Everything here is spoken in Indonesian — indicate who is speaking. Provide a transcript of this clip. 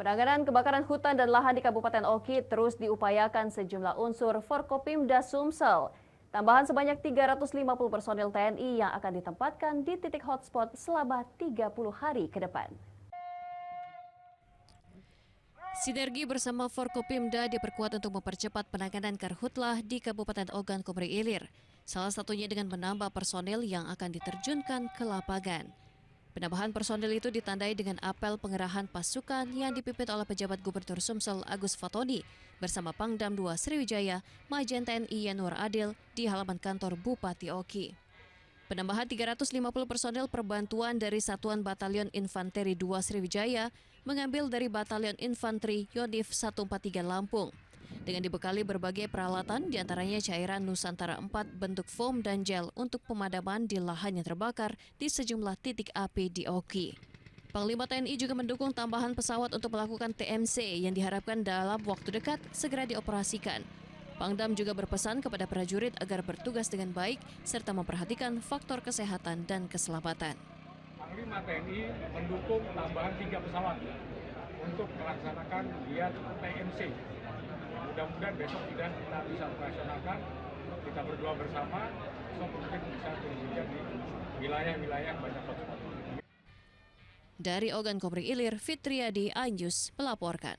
Speaker 1: Penanganan kebakaran hutan dan lahan di Kabupaten Oki terus diupayakan sejumlah unsur Forkopimda Sumsel. Tambahan sebanyak 350 personil TNI yang akan ditempatkan di titik hotspot selama 30 hari ke depan.
Speaker 2: Sinergi bersama Forkopimda diperkuat untuk mempercepat penanganan karhutlah di Kabupaten Ogan Komering Ilir. Salah satunya dengan menambah personil yang akan diterjunkan ke lapangan. Penambahan personil itu ditandai dengan apel pengerahan pasukan yang dipimpin oleh pejabat Gubernur Sumsel Agus Fatoni bersama Pangdam II Sriwijaya, Majen TNI Yanuar Adil di halaman kantor Bupati Oki. Penambahan 350 personel perbantuan dari Satuan Batalion Infanteri 2 Sriwijaya mengambil dari Batalion Infanteri Yonif 143 Lampung. Dengan dibekali berbagai peralatan, diantaranya cairan Nusantara 4 bentuk foam dan gel untuk pemadaman di lahan yang terbakar di sejumlah titik api di Oki. Panglima TNI juga mendukung tambahan pesawat untuk melakukan TMC yang diharapkan dalam waktu dekat segera dioperasikan. Pangdam juga berpesan kepada prajurit agar bertugas dengan baik serta memperhatikan faktor kesehatan dan keselamatan.
Speaker 3: Panglima TNI mendukung tambahan 3 pesawat untuk melaksanakan giat TMC. Mudah-mudahan besok kita bisa operasionalkan, kita berdua bersama, besok mungkin bisa terwujud di wilayah-wilayah banyak hotspot.
Speaker 2: Dari Ogan Komering Ilir, Fitriadi, iNews melaporkan.